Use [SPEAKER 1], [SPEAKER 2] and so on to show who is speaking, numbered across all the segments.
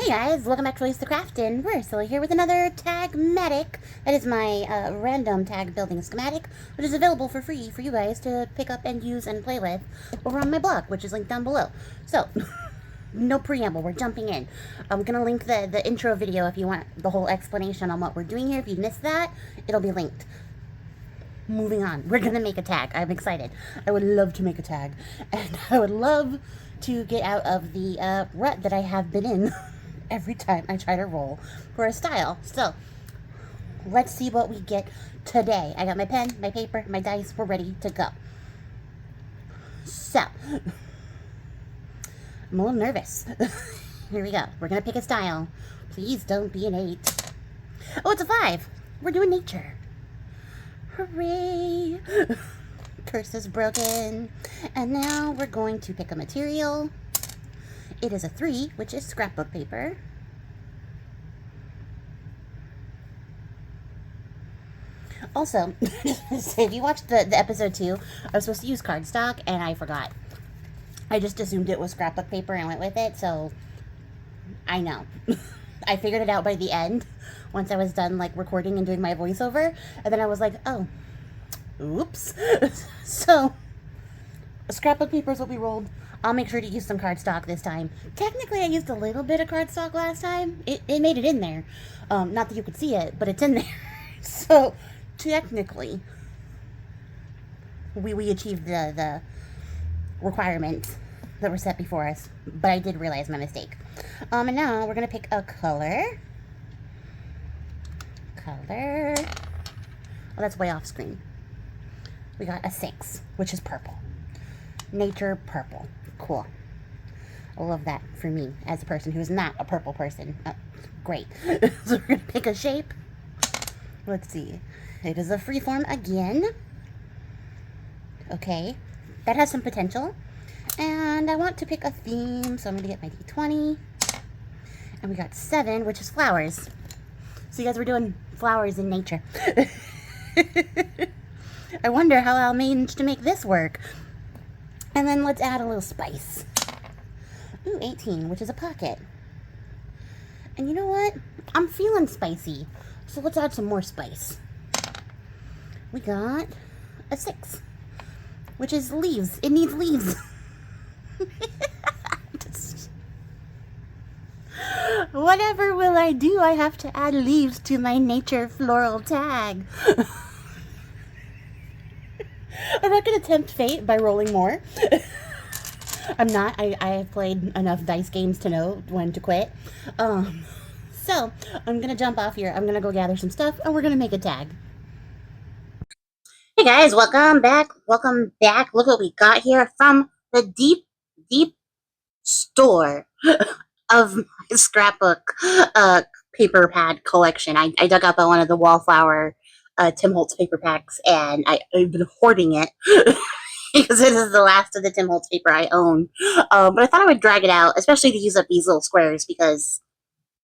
[SPEAKER 1] Hey guys, welcome back to releasethecraftin. We're still here with another Tagmatic. That is my random tag building schematic, which is available for free for you guys to pick up and use and play with over on my blog, which is linked down below. So, no preamble, we're jumping in. I'm going to link the intro video if you want the whole explanation on what we're doing here. If you missed that, it'll be linked. Moving on, we're going to make a tag. I'm excited. I would love to make a tag, and I would love to get out of the rut that I have been in every time I try to roll for a style. So, let's see what we get today. I got my pen, my paper, my dice. We're ready to go. So, I'm a little nervous. Here we go. We're going to pick a style. Please don't be an 8. Oh, it's a 5. We're doing nature. Hooray! Curse is broken. And now we're going to pick a material. It is a 3, which is scrapbook paper. Also, if you watched the episode 2, I was supposed to use cardstock, and I forgot. I just assumed it was scrapbook paper and went with it, so I know. I figured it out by the end, once I was done like recording and doing my voiceover, and then I was like, oh, oops. So, scrapbook paper is what we rolled. I'll make sure to use some cardstock this time. Technically, I used a little bit of cardstock last time. It made it in there. Not that you could see it, but it's in there. So, technically, we achieved the requirements that were set before us. But I did realize my mistake. And now we're going to pick a color. Color. Oh, that's way off screen. We got a 6, which is purple. Nature purple. Cool. I love that for me as a person who is not a purple person. Great. So we're going to pick a shape. Let's see. It is a freeform again. Okay. That has some potential. And I want to pick a theme, so I'm going to get my D20. And we got 7, which is flowers. So you guys were doing flowers in nature. I wonder how I'll manage to make this work. And then let's add a little spice. Ooh, 18, which is a pocket. And you know what? I'm feeling spicy. So let's add some more spice. We got a 6, which is leaves. It needs leaves. Whatever will I do? I have to add leaves to my nature floral tag. I'm not going to tempt fate by rolling more. I'm not. I have played enough dice games to know when to quit. So, I'm going to jump off here. I'm going to go gather some stuff, and we're going to make a tag. Hey guys, welcome back. Welcome back. Look what we got here from the deep, deep store of my scrapbook paper pad collection. I dug up one of the Wallflower Tim Holtz paper packs, and I've been hoarding it because it is the last of the Tim Holtz paper I own. But I thought I would drag it out, especially to use up these little squares, because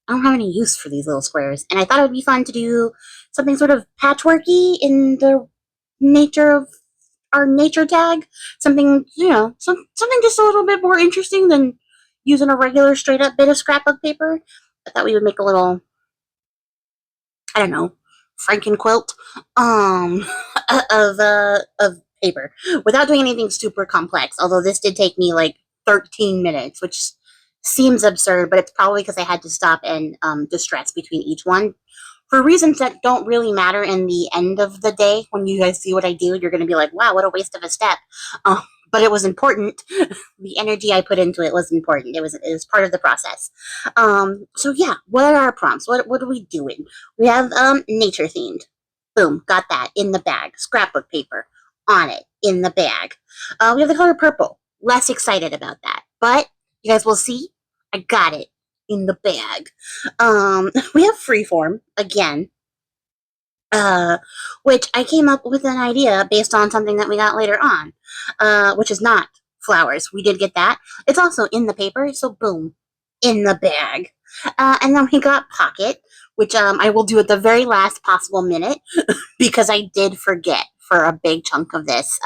[SPEAKER 1] I don't have any use for these little squares. And I thought it would be fun to do something sort of patchworky in the nature of our nature tag. Something, you know, something just a little bit more interesting than using a regular straight up bit of scrapbook paper. I thought we would make a little, I don't know, Franken quilt of paper without doing anything super complex. Although this did take me like 13 minutes, which seems absurd, but it's probably because I had to stop and distress between each one for reasons that don't really matter in the end of the day. When you guys see what I do, you're going to be like, wow, what a waste of a step. But it was important. The energy I put into it was important. It was part of the process. So yeah, what are our prompts? What are we doing? We have nature themed. Boom, got that in the bag. Scrapbook paper on it in the bag. We have the color purple. Less excited about that, but you guys will see. I got it in the bag. We have freeform again. Which I came up with an idea based on something that we got later on, which is not flowers. We did get that. It's also in the paper, so boom, in the bag. And then we got pocket, which I will do at the very last possible minute because I did forget for a big chunk of this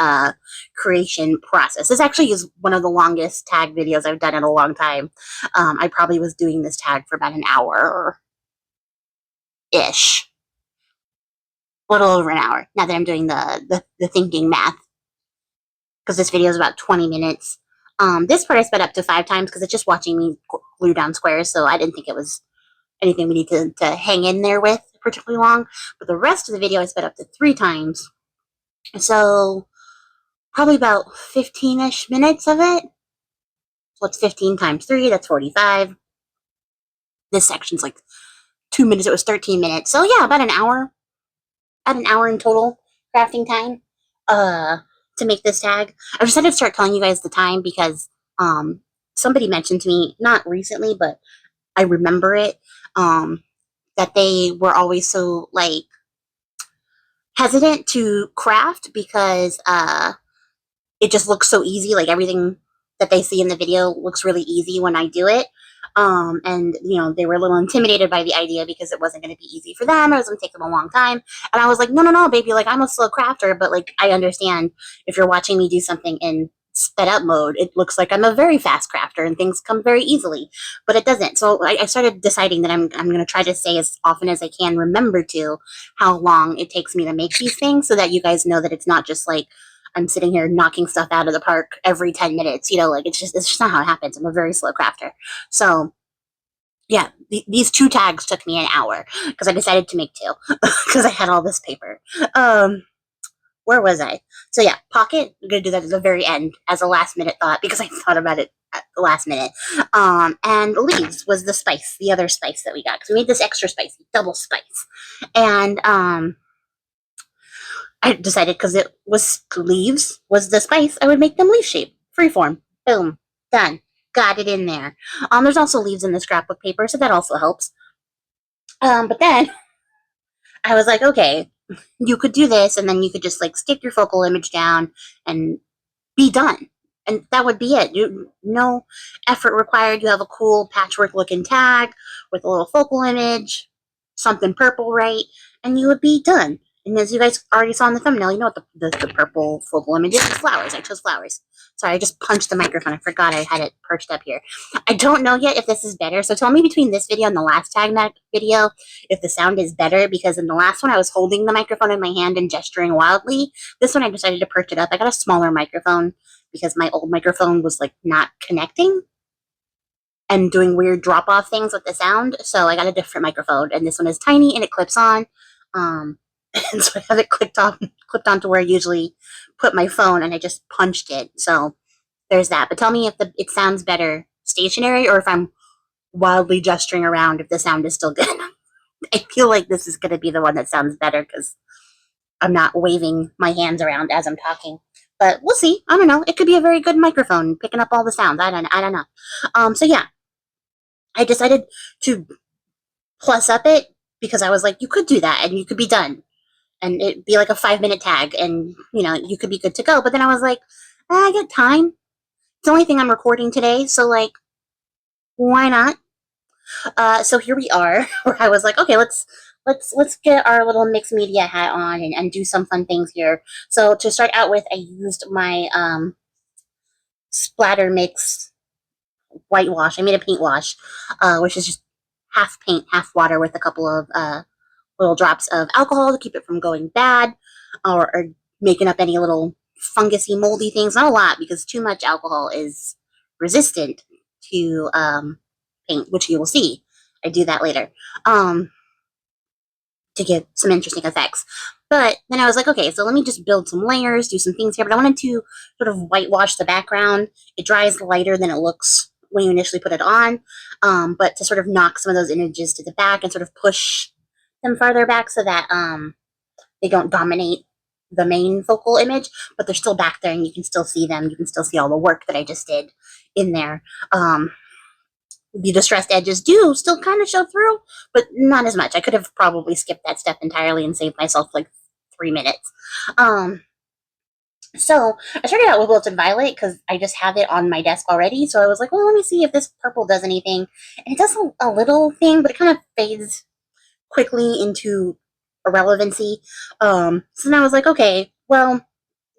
[SPEAKER 1] creation process. This actually is one of the longest tag videos I've done in a long time. I probably was doing this tag for about an hour-ish. A little over an hour, now that I'm doing the thinking math, because this video is about 20 minutes. This part I sped up to 5 times because it's just watching me glue down squares, so I didn't think it was anything we need to hang in there with particularly long. But the rest of the video I sped up to 3 times. So probably about 15-ish minutes of it. So it's 15 times 3, that's 45. This section's like 2 minutes, it was 13 minutes. So yeah, about an hour in total crafting time to make this tag. I decided to start telling you guys the time because somebody mentioned to me, not recently, but I remember it, that they were always so like hesitant to craft because it just looks so easy. Like everything that they see in the video looks really easy when I do it. And you know, they were a little intimidated by the idea because it wasn't going to be easy for them. It was going to take them a long time. And I was like, no, baby. Like, I'm a slow crafter, but like, I understand if you're watching me do something in sped up mode, it looks like I'm a very fast crafter and things come very easily, but it doesn't. So I started deciding that I'm going to try to say as often as I can remember to how long it takes me to make these things, so that you guys know that it's not just like I'm sitting here knocking stuff out of the park every 10 minutes, you know, like it's just not how it happens. I'm a very slow crafter. So yeah, these 2 tags took me an hour because I decided to make 2 because I had all this paper. Where was I? So yeah, pocket, I'm going to do that at the very end as a last minute thought because I thought about it at the last minute. And leaves was the spice, the other spice that we got, because we made this extra spicy, double spice. And I decided because it was leaves was the spice, I would make them leaf shape, freeform. Boom, done. Got it in there. There's also leaves in the scrapbook paper, so that also helps. But then I was like, okay, you could do this, and then you could just like stick your focal image down and be done. And that would be it. No effort required. You have a cool patchwork looking tag with a little focal image, something purple, right? And you would be done. And as you guys already saw in the thumbnail, you know what the purple focal image is. It's flowers. I chose flowers. Sorry, I just punched the microphone. I forgot I had it perched up here. I don't know yet if this is better. So tell me between this video and the last Tagmatic video if the sound is better, because in the last one I was holding the microphone in my hand and gesturing wildly. This one I decided to perch it up. I got a smaller microphone because my old microphone was like not connecting and doing weird drop-off things with the sound. So I got a different microphone, and this one is tiny and it clips on. And so I have it clipped onto where I usually put my phone, and I just punched it. So there's that. But tell me if it sounds better stationary or if I'm wildly gesturing around, if the sound is still good. I feel like this is going to be the one that sounds better because I'm not waving my hands around as I'm talking. But we'll see. I don't know. It could be a very good microphone picking up all the sounds. I don't know. So yeah, I decided to plus up it because I was like, you could do that and you could be done. And it'd be like a 5-minute tag and, you know, you could be good to go. But then I was like, I got time. It's the only thing I'm recording today. So like, why not? So here we are, where I was like, okay, let's get our little mixed media hat on and do some fun things here. So to start out with, I used my splatter mix whitewash. I made a paint wash, which is just half paint, half water with a couple of little drops of alcohol to keep it from going bad or making up any little fungusy, moldy things. Not a lot, because too much alcohol is resistant to paint, which you will see. I do that later to get some interesting effects. But then I was like, okay, so let me just build some layers, do some things here. But I wanted to sort of whitewash the background. It dries lighter than it looks when you initially put it on, but to sort of knock some of those images to the back and sort of push them farther back so that they don't dominate the main focal image, but they're still back there and you can still see them. You can still see all the work that I just did in there. The distressed edges do still kind of show through, but not as much. I could have probably skipped that step entirely and saved myself like 3 minutes. So I started out with Wilted Violet because I just have it on my desk already. So I was like, well, let me see if this purple does anything. And it does a little thing, but it kind of fades quickly into irrelevancy. So then I was like, okay, well,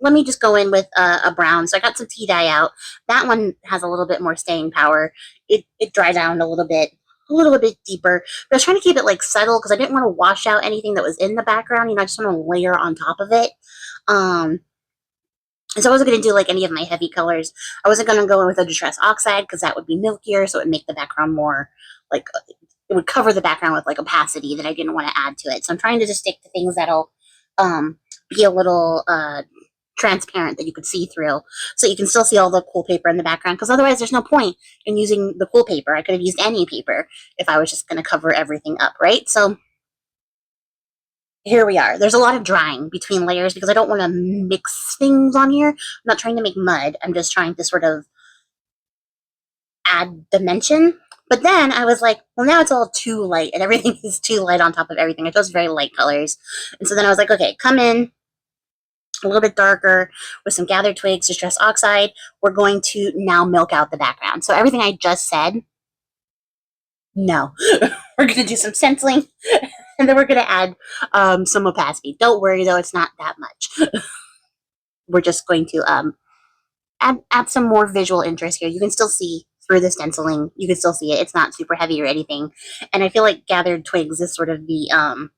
[SPEAKER 1] let me just go in with a brown. So I got some tea dye out. That one has a little bit more staying power. It dried down a little bit deeper. But I was trying to keep it like subtle because I didn't want to wash out anything that was in the background. You know, I just want to layer on top of it. And so I wasn't going to do like any of my heavy colors. I wasn't going to go in with a distress oxide because that would be milkier, so it would make the background more like it would cover the background with like opacity that I didn't want to add to it. So I'm trying to just stick to things that'll be a little transparent that you could see through, so you can still see all the cool paper in the background. Because otherwise, there's no point in using the cool paper. I could have used any paper if I was just going to cover everything up, right? So here we are. There's a lot of drying between layers because I don't want to mix things on here. I'm not trying to make mud. I'm just trying to sort of add dimension. But then I was like, well, now it's all too light and everything is too light on top of everything. I chose very light colors. And so then I was like, okay, come in a little bit darker with some gathered twigs, distress oxide. We're going to now milk out the background. So everything I just said, no. We're going to do some stenciling and then we're going to add some opacity. Don't worry though, it's not that much. We're just going to add some more visual interest here. You can still see through the stenciling. You can still see it. It's not super heavy or anything. And I feel like gathered twigs is sort of the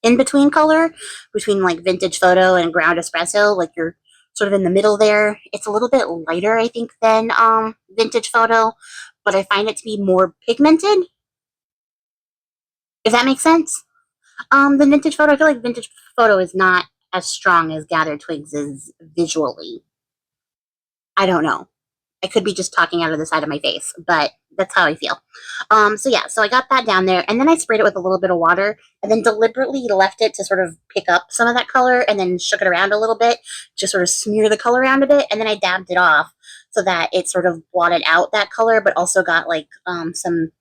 [SPEAKER 1] in-between color between like vintage photo and ground espresso. Like you're sort of in the middle there. It's a little bit lighter, I think, than vintage photo, but I find it to be more pigmented, if that makes sense. The vintage photo, I feel like vintage photo is not as strong as gathered twigs is visually. I don't know. I could be just talking out of the side of my face, but that's how I feel. So yeah, so I got that down there, and then I sprayed it with a little bit of water, and then deliberately left it to sort of pick up some of that color, and then shook it around a little bit, just sort of smear the color around a bit, and then I dabbed it off so that it sort of blotted out that color, but also got like some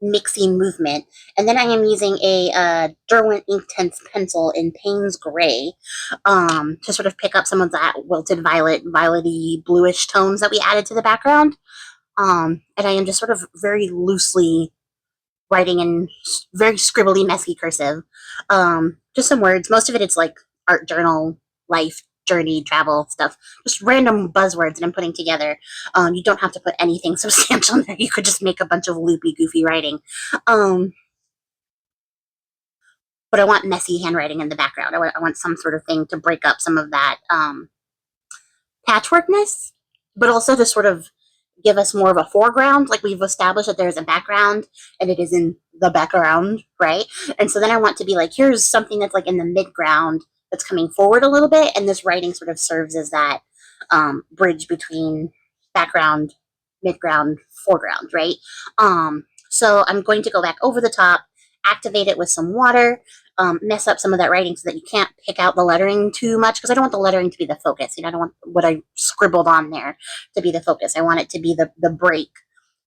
[SPEAKER 1] mixing movement. And then I am using a Derwent Inktense pencil in Payne's Gray to sort of pick up some of that wilted violety bluish tones that we added to the background. And I am just sort of very loosely writing in very scribbly, messy cursive. Just some words. Most of it, it's like art journal, life, journey, travel stuff. Just random buzzwords that I'm putting together. You don't have to put anything substantial in there. You could just make a bunch of loopy, goofy writing. But I want messy handwriting in the background. I want some sort of thing to break up some of that patchworkness, but also to sort of give us more of a foreground. Like we've established that there's a background and it is in the background, right? And so then I want to be like, here's something that's like in the midground that's coming forward a little bit, and this writing sort of serves as that bridge between background, midground, foreground, right? So I'm going to go back over the top, activate it with some water, mess up some of that writing so that you can't pick out the lettering too much, because I don't want the lettering to be the focus. You know, I don't want what I scribbled on there to be the focus. I want it to be the break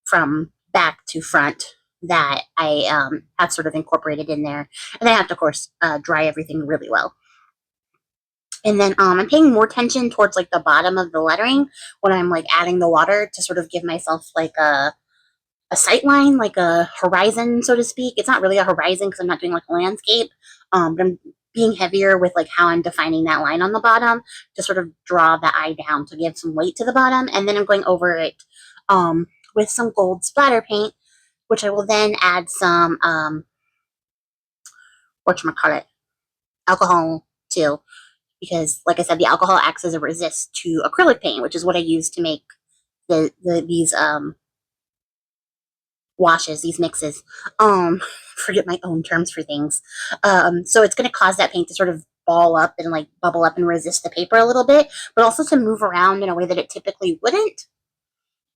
[SPEAKER 1] from back to front that I have sort of incorporated in there. And then I have to, of course, dry everything really well. And then I'm paying more attention towards like the bottom of the lettering when I'm like adding the water to sort of give myself like a sight line, like a horizon, so to speak. It's not really a horizon because I'm not doing like a landscape, but I'm being heavier with like how I'm defining that line on the bottom to sort of draw the eye down to give some weight to the bottom. And then I'm going over it with some gold splatter paint, which I will then add some, whatchamacallit, alcohol to, because like I said, the alcohol acts as a resist to acrylic paint, which is what I use to make these washes, these mixes. Forget my own terms for things. So it's going to cause that paint to sort of ball up and like bubble up and resist the paper a little bit, but also to move around in a way that it typically wouldn't.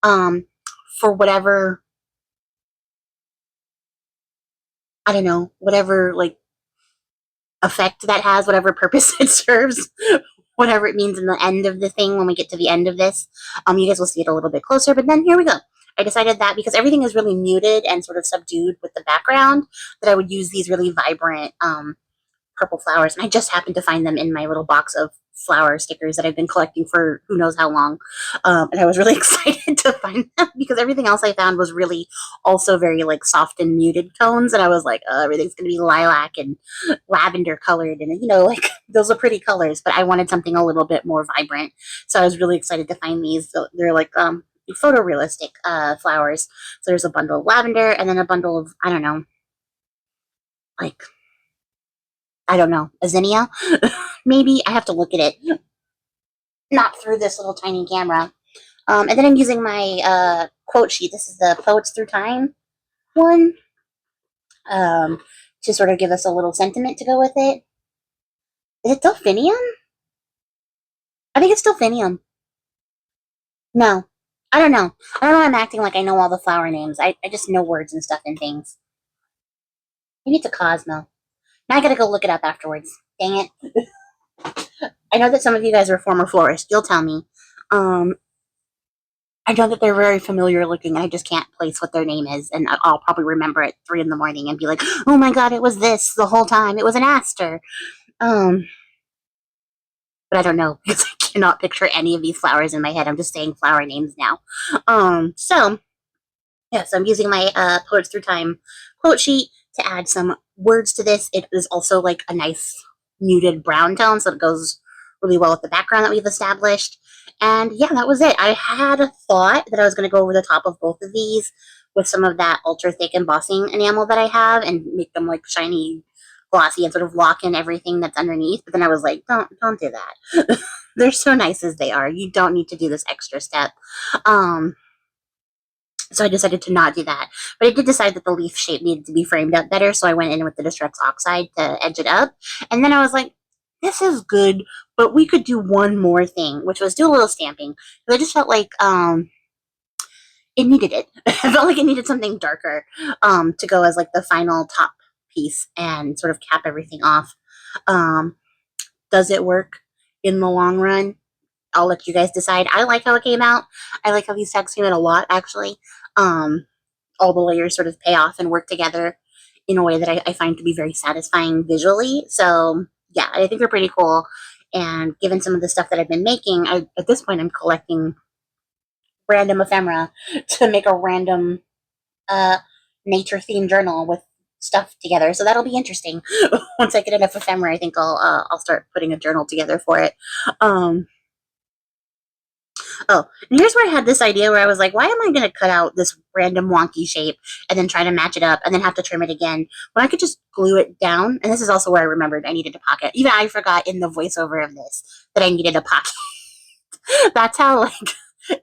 [SPEAKER 1] For whatever, I don't know, whatever like effect that has, whatever purpose it serves, whatever it means in the end of the thing when we get to the end of this. You guys will see it a little bit closer, but then here we go. I decided that because everything is really muted and sort of subdued with the background, that I would use these really vibrant purple flowers. And I just happened to find them in my little box of flower stickers that I've been collecting for who knows how long. And I was really excited to find them because everything else I found was really also very like soft and muted tones. And I was like, oh, everything's going to be lilac and lavender colored. And, like those are pretty colors, but I wanted something a little bit more vibrant. So I was really excited to find these. So they're like, photorealistic flowers. So there's a bundle of lavender and then a bundle of, I don't know, like, I don't know, a zinnia? Maybe. I have to look at it. Not through this little tiny camera. And then I'm using my quote sheet. This is the Poets Through Time one. To sort of give us a little sentiment to go with it. Is it delphinium? I think it's delphinium. No. I don't know. I don't know. I'm acting like I know all the flower names. I just know words and stuff and things. Maybe it's a Cosmo. Now I gotta go look it up afterwards. Dang it. I know that some of you guys are former florists. You'll tell me. I know that they're very familiar looking, and I just can't place what their name is, and I'll probably remember at 3 in the morning and be like, oh my god, it was this the whole time. It was an aster. But I don't know, because I cannot picture any of these flowers in my head. I'm just saying flower names now. So I'm using my Poets Through Time quote sheet to add some words to this. It is also like a nice muted brown tone, so it goes really well with the background that we've established. And yeah, that was it. I had a thought that I was going to go over the top of both of these with some of that ultra thick embossing enamel that I have and make them like shiny, glossy, and sort of lock in everything that's underneath. But then I was like, don't do that. They're so nice as they are. You don't need to do this extra step. So I decided to not do that. But I did decide that the leaf shape needed to be framed up better, so I went in with the Distress Oxide to edge it up. And then I was like, this is good, but we could do one more thing, which was do a little stamping. Because I just felt like it needed it. I felt like it needed something darker to go as like the final top piece and sort of cap everything off. Does it work in the long run? I'll let you guys decide. I like how it came out. I like how these tags came out a lot, actually. All the layers sort of pay off and work together in a way that I find to be very satisfying visually. So, yeah, I think they're pretty cool. And given some of the stuff that I've been making, at this point, I'm collecting random ephemera to make a random nature-themed journal with stuff together. So that'll be interesting. Once I get enough ephemera, I think I'll start putting a journal together for it. Oh, and here's where I had this idea where I was like, why am I going to cut out this random wonky shape and then try to match it up and then have to trim it again when I could just glue it down? And this is also where I remembered I needed a pocket. Even I forgot in the voiceover of this that I needed a pocket. That's how, like,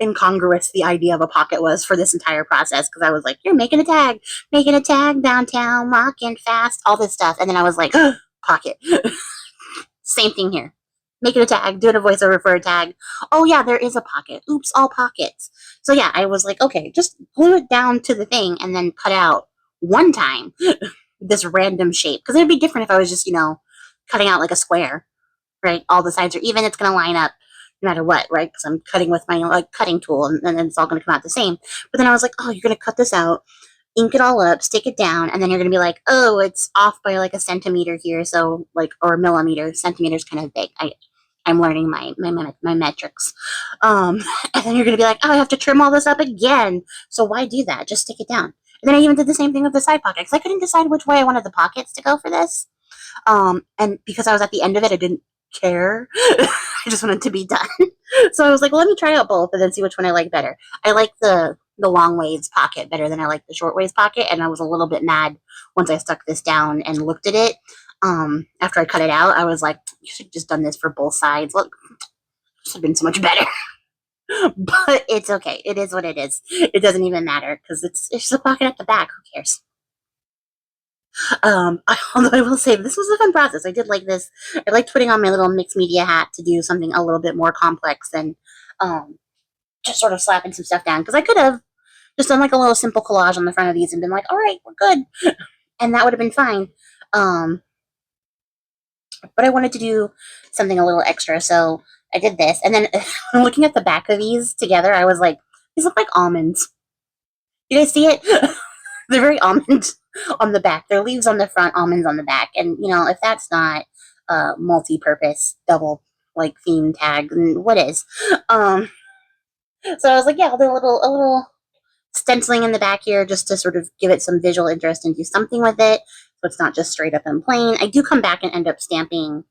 [SPEAKER 1] incongruous the idea of a pocket was for this entire process, because I was like, you're making a tag downtown, walking fast, all this stuff. And then I was like, pocket. Same thing here. Make it a tag, doing a voiceover for a tag. Oh yeah, there is a pocket. Oops, all pockets. So yeah, I was like, okay, just glue it down to the thing and then cut out one time this random shape. Because it'd be different if I was just, cutting out like a square, right? All the sides are even, it's going to line up no matter what, right? Because I'm cutting with my like cutting tool and then it's all going to come out the same. But then I was like, oh, you're going to cut this out, ink it all up, stick it down, and then you're going to be like, oh, it's off by like a centimeter here, so like, or a millimeter. Centimeter's kind of big. I'm learning my metrics. And then you're going to be like, oh, I have to trim all this up again. So why do that? Just stick it down. And then I even did the same thing with the side pockets. I couldn't decide which way I wanted the pockets to go for this. And because I was at the end of it, I didn't care. I just wanted to be done. So I was like, well, let me try out both and then see which one I like better. I like the long ways pocket better than I like the short ways pocket. And I was a little bit mad once I stuck this down and looked at it. After I cut it out, I was like, you should have just done this for both sides. Look, this would have been so much better. But it's okay. It is what it is. It doesn't even matter because it's just a pocket at the back. Who cares? Although I will say this was a fun process. I did like this. I liked putting on my little mixed media hat to do something a little bit more complex than just sort of slapping some stuff down. Because I could have just done like a little simple collage on the front of these and been like, all right, we're good. And that would have been fine. But I wanted to do something a little extra, so I did this. And then looking at the back of these together, I was like, these look like almonds. You guys see it? They're very almond on the back. They're leaves on the front, almonds on the back. And, if that's not multi-purpose, double like theme tag and what is. Um, so I was like, yeah, I'll do a little stenciling in the back here just to sort of give it some visual interest and do something with it. So it's not just straight up and plain. I do come back and end up stamping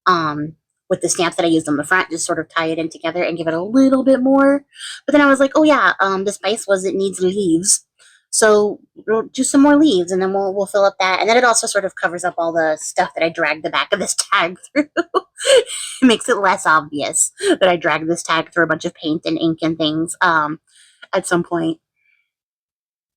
[SPEAKER 1] um, with the stamps that I used on the front, just sort of tie it in together and give it a little bit more. But then I was like, oh yeah, the spice was it needs leaves. So we'll do some more leaves and then we'll fill up that. And then it also sort of covers up all the stuff that I dragged the back of this tag through. It makes it less obvious that I dragged this tag through a bunch of paint and ink and things at some point.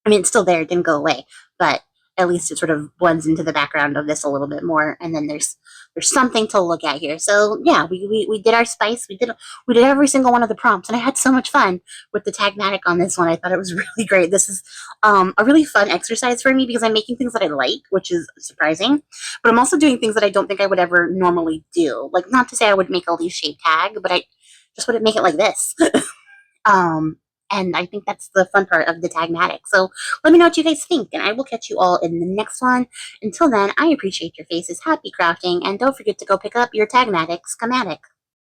[SPEAKER 1] I mean, it's still there, it didn't go away, but at least it sort of blends into the background of this a little bit more. And then there's something to look at here. So yeah, we did our spice. We did every single one of the prompts, and I had so much fun with the Tagmatic on this one. I thought it was really great. This is a really fun exercise for me because I'm making things that I like, which is surprising. But I'm also doing things that I don't think I would ever normally do. Like, not to say I would make a leaf-shaped tag, but I just wouldn't make it like this. Um, and I think that's the fun part of the Tagmatic. So let me know what you guys think, and I will catch you all in the next one. Until then, I appreciate your faces. Happy crafting, and don't forget to go pick up your Tagmatic schematic.